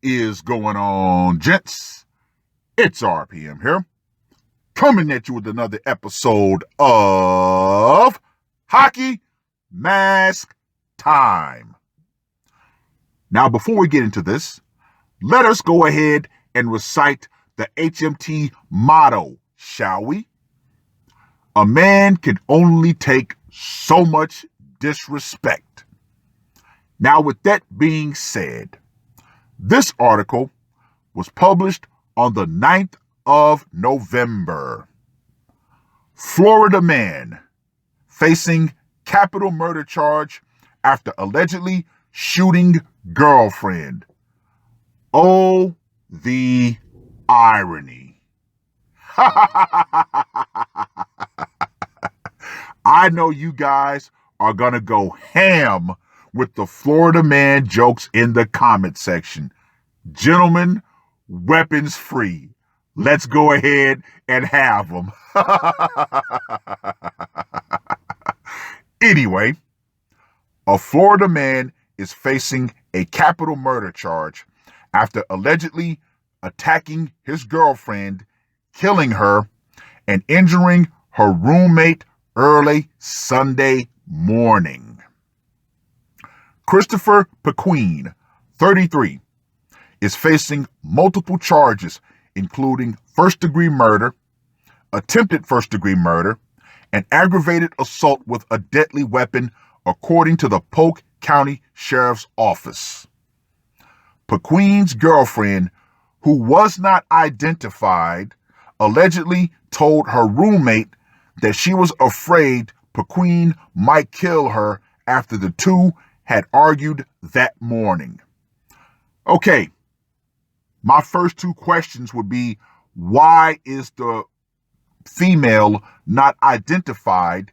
is going on, gents? It's R.P.M. here, coming at you with another episode of Hockey Mask Time. Now, before we get into this, let us go ahead and recite the HMT motto, shall we? A man can only take so much disrespect. Now, with that being said, this article was published on the 9th of November. Florida man facing capital murder charge after allegedly shooting girlfriend. Oh, the irony. I know you guys are going to go ham with the Florida man jokes in the comment section. Gentlemen, weapons free. Let's go ahead and have them. Anyway, a Florida man is facing a capital murder charge after allegedly attacking his girlfriend, killing her, and injuring her roommate early Sunday morning. Christopher Pequeen, 33, is facing multiple charges, including first-degree murder, attempted first-degree murder, and aggravated assault with a deadly weapon, according to the Polk County Sheriff's Office. Pequeen's girlfriend, who was not identified, allegedly told her roommate that she was afraid Pequeen might kill her after the two had argued that morning. Okay, my first two questions would be, why is the female not identified,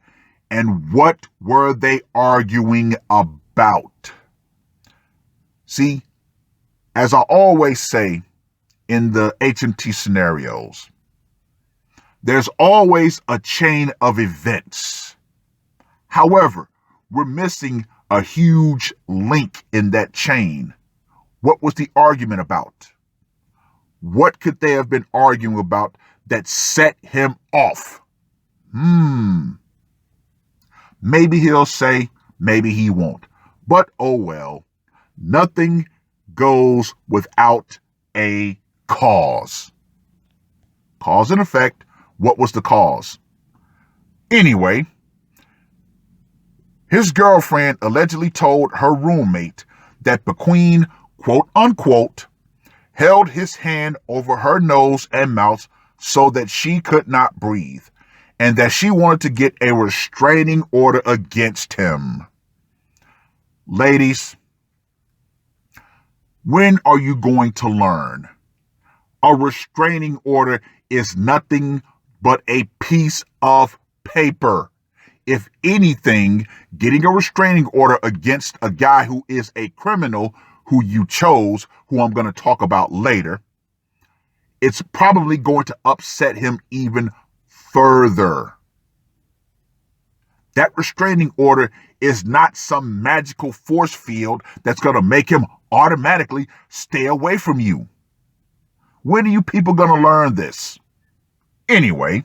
and what were they arguing about? See, as I always say in the HMT scenarios, there's always a chain of events. However, we're missing a huge link in that chain. What was the argument about? What could they have been arguing about that set him off? Maybe he'll say, maybe he won't. But oh well, nothing goes without a cause. Cause and effect. What was the cause? Anyway, his girlfriend allegedly told her roommate that Pequeen, quote unquote, held his hand over her nose and mouth so that she could not breathe, and that she wanted to get a restraining order against him. Ladies, when are you going to learn? A restraining order is nothing but a piece of paper. If anything, getting a restraining order against a guy who is a criminal who you chose, who I'm going to talk about later, it's probably going to upset him even further. That restraining order is not some magical force field that's going to make him automatically stay away from you. When are you people going to learn this? Anyway,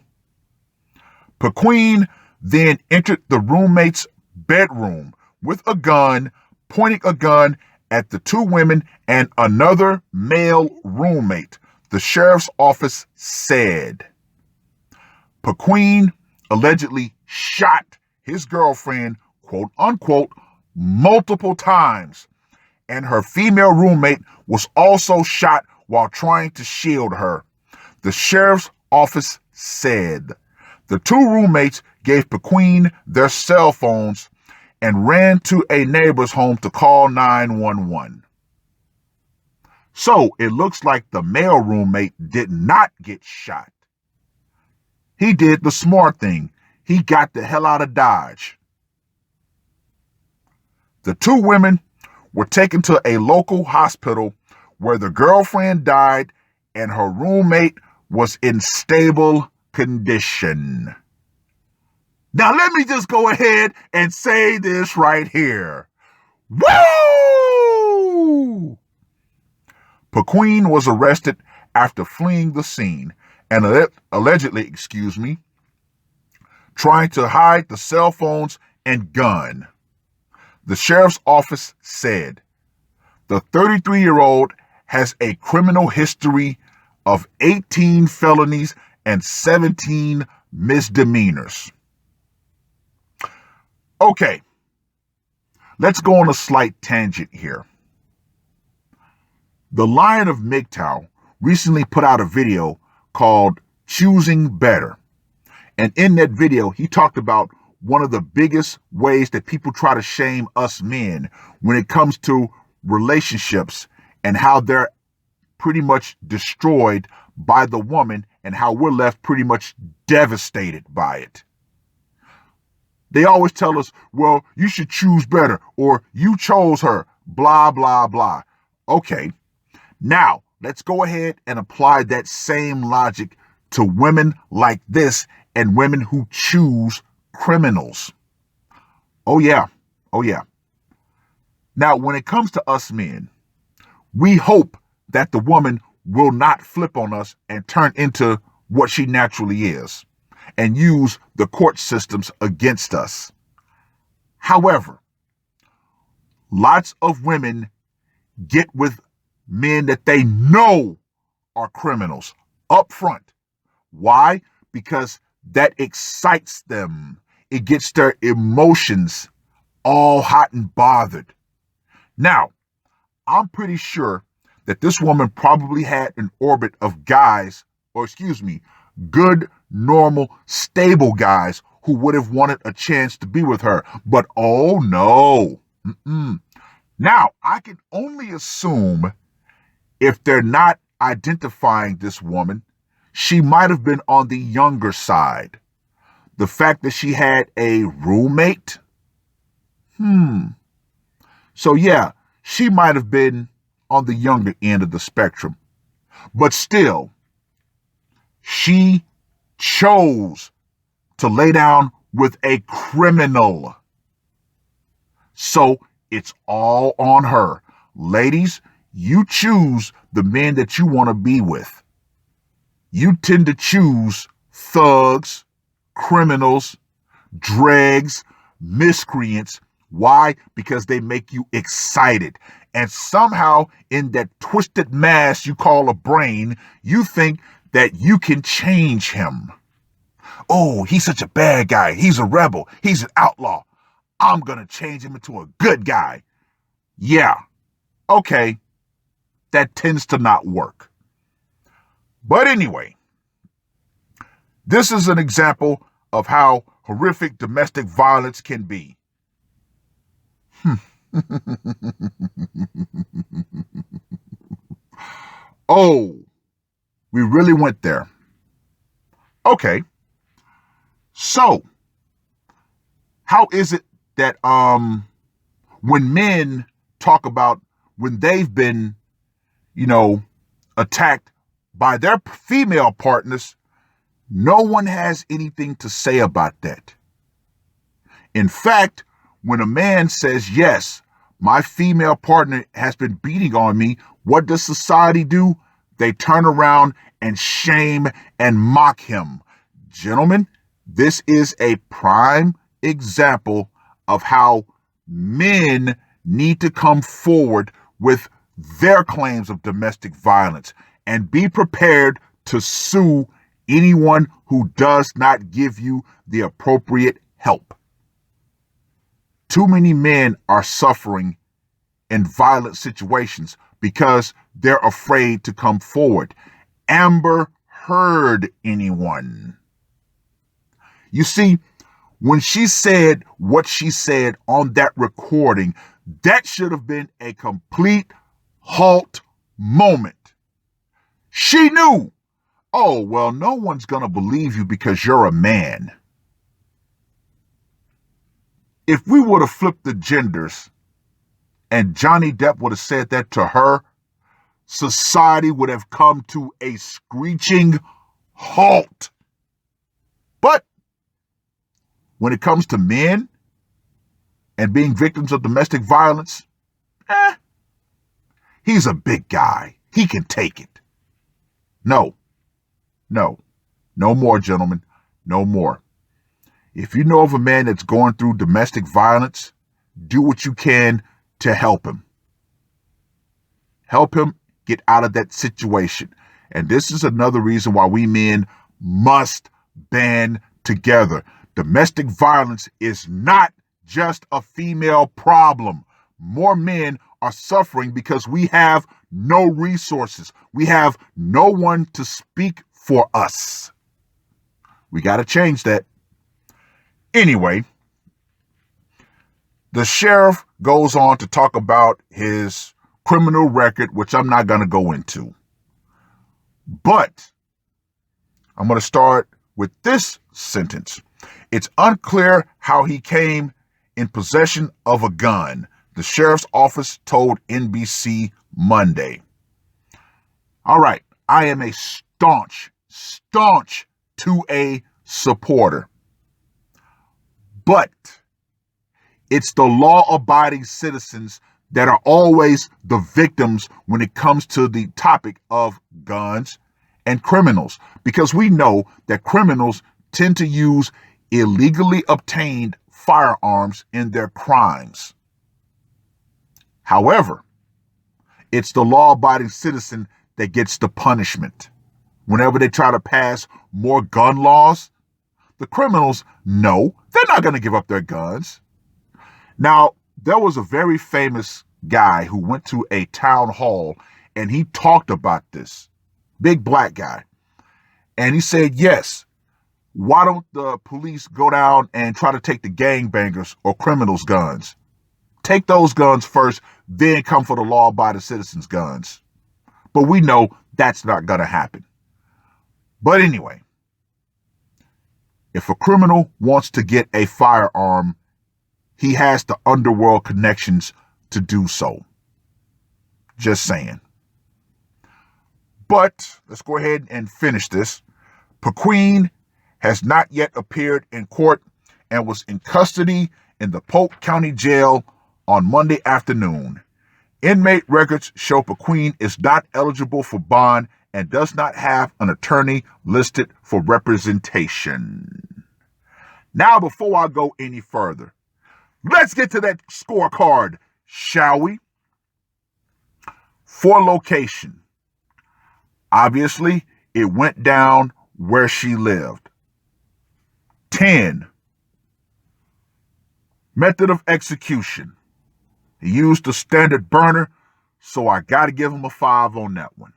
Pequeen then entered the roommate's bedroom with a gun, pointing a gun at the two women and another male roommate, the sheriff's office said. Pequeen allegedly shot his girlfriend, quote unquote, multiple times, and her female roommate was also shot while trying to shield her, the sheriff's office said. The two roommates gave Pequeen their cell phones and ran to a neighbor's home to call 911. So it looks like the male roommate did not get shot. He did the smart thing. He got the hell out of Dodge. The two women were taken to a local hospital where the girlfriend died and her roommate was in stable condition. Now let me just go ahead and say this right here. Woo! Paquin was arrested after fleeing the scene and allegedly, trying to hide the cell phones and gun. The sheriff's office said the 33-year-old has a criminal history of 18 felonies and 17 misdemeanors. Okay, let's go on a slight tangent here. The Lion of Mgtow recently put out a video called Choosing Better. And in that video, he talked about one of the biggest ways that people try to shame us men when it comes to relationships and how they're pretty much destroyed by the woman and how we're left pretty much devastated by it. They always tell us, well, you should choose better, or you chose her, blah, blah, blah. Okay, now let's go ahead and apply that same logic to women like this and women who choose criminals. Oh yeah. Now, when it comes to us men, we hope that the woman will not flip on us and turn into what she naturally is and use the court systems against us. However, lots of women get with men that they know are criminals up front. Why? Because that excites them. It gets their emotions all hot and bothered. Now, I'm pretty sure that this woman probably had an orbit of guys, good, normal, stable guys who would have wanted a chance to be with her. But oh no. Now, I can only assume if they're not identifying this woman, she might have been on the younger side. The fact that she had a roommate. So yeah, she might have been on the younger end of the spectrum. But still, she chose to lay down with a criminal. So it's all on her. Ladies, you choose the men that you want to be with. You tend to choose thugs, criminals, dregs, miscreants. Why? Because they make you excited. And somehow in that twisted mass you call a brain, you think that you can change him. Oh, he's such a bad guy. He's a rebel. He's an outlaw. I'm going to change him into a good guy. Yeah. Okay. That tends to not work. But anyway, this is an example of how horrific domestic violence can be. Oh, we really went there. Okay. So, how is it that when men talk about when they've been, attacked by their female partners, no one has anything to say about that? In fact, when a man says, yes, my female partner has been beating on me, what does society do? They turn around and shame and mock him. Gentlemen, this is a prime example of how men need to come forward with their claims of domestic violence and be prepared to sue anyone who does not give you the appropriate help. Too many men are suffering in violent situations because they're afraid to come forward. Amber Heard anyone. You see, when she said what she said on that recording, that should have been a complete halt moment. She knew, oh, well, no one's going to believe you because you're a man. If we would have flipped the genders and Johnny Depp would have said that to her, society would have come to a screeching halt. But when it comes to men and being victims of domestic violence, he's a big guy. he can take it. No, no, no more, gentlemen. No more. If you know of a man that's going through domestic violence, do what you can to help him. Help him get out of that situation. And this is another reason why we men must band together. Domestic violence is not just a female problem. More men are suffering because we have no resources. We have no one to speak for us. We got to change that. Anyway, the sheriff goes on to talk about his criminal record, which I'm not going to go into. But I'm going to start with this sentence. It's unclear how he came in possession of a gun, the sheriff's office told NBC Monday. All right, I am a staunch 2A supporter. But it's the law-abiding citizens that are always the victims when it comes to the topic of guns and criminals, because we know that criminals tend to use illegally obtained firearms in their crimes. However, it's the law-abiding citizen that gets the punishment. Whenever they try to pass more gun laws, the criminals know they're not going to give up their guns. Now, there was a very famous guy who went to a town hall and he talked about this. Big black guy. And he said, yes, why don't the police go down and try to take the gangbangers or criminals' guns? Take those guns first, then come for the law-abiding citizens' guns. But we know that's not going to happen. But anyway, if a criminal wants to get a firearm, he has the underworld connections to do so. Just saying. But let's go ahead and finish this. Paquin has not yet appeared in court and was in custody in the Polk County Jail on Monday afternoon. Inmate records show Paquin is not eligible for bond and does not have an attorney listed for representation. Now, before I go any further, let's get to that scorecard, shall we? For location. Obviously, it went down where she lived. 10. Method of execution. He used the standard burner, so I got to give him a 5 on that one.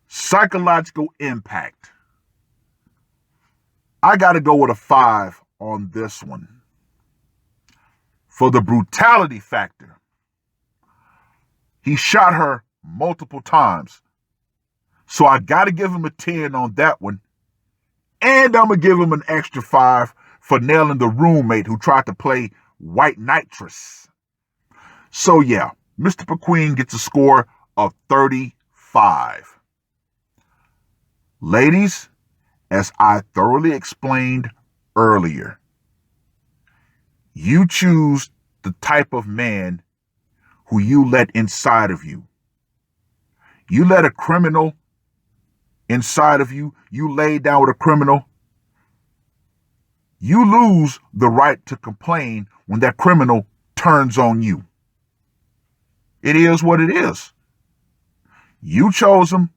Psychological impact. I got to go with a 5 on this one. For the brutality factor, he shot her multiple times, so I got to give him a 10 on that one. And I'm going to give him an extra 5 for nailing the roommate who tried to play white nitrous. So yeah, Mr. Paquin gets a score of 35. Ladies, as I thoroughly explained earlier, you choose the type of man who you let inside of you. You let a criminal inside of you, you lay down with a criminal, you lose the right to complain when that criminal turns on you. It is what it is. You chose him,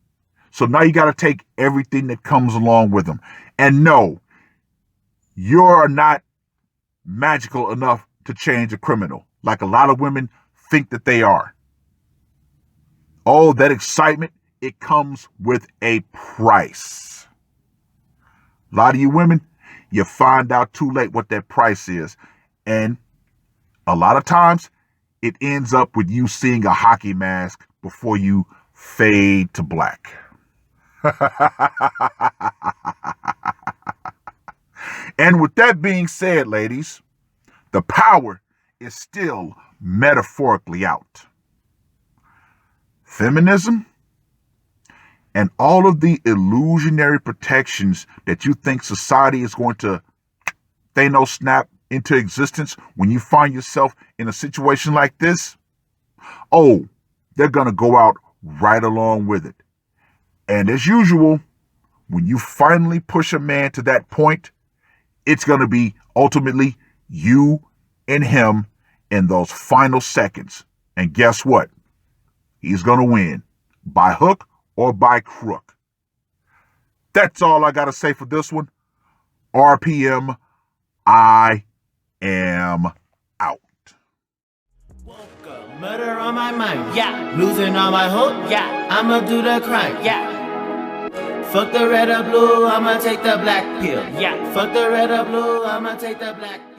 so now you got to take everything that comes along with him. And no, you're not magical enough to change a criminal, like a lot of women think that they are. Oh, that excitement, it comes with a price. A lot of you women, you find out too late what that price is. And a lot of times, it ends up with you seeing a hockey mask before you fade to black. And with that being said, ladies, the power is still metaphorically out. Feminism and all of the illusionary protections that you think society is going to Thanos snap into existence when you find yourself in a situation like this, oh, they're going to go out right along with it. And as usual, when you finally push a man to that point, it's going to be ultimately you and him in those final seconds. And guess what? He's going to win by hook or by crook. That's all I got to say for this one. R.P.M. I am out. Murder on my mind, yeah. Losing all my hope, yeah. I'ma do the crime, yeah. Fuck the red or blue, I'ma take the black pill, yeah. Fuck the red or blue, I'ma take the black pill.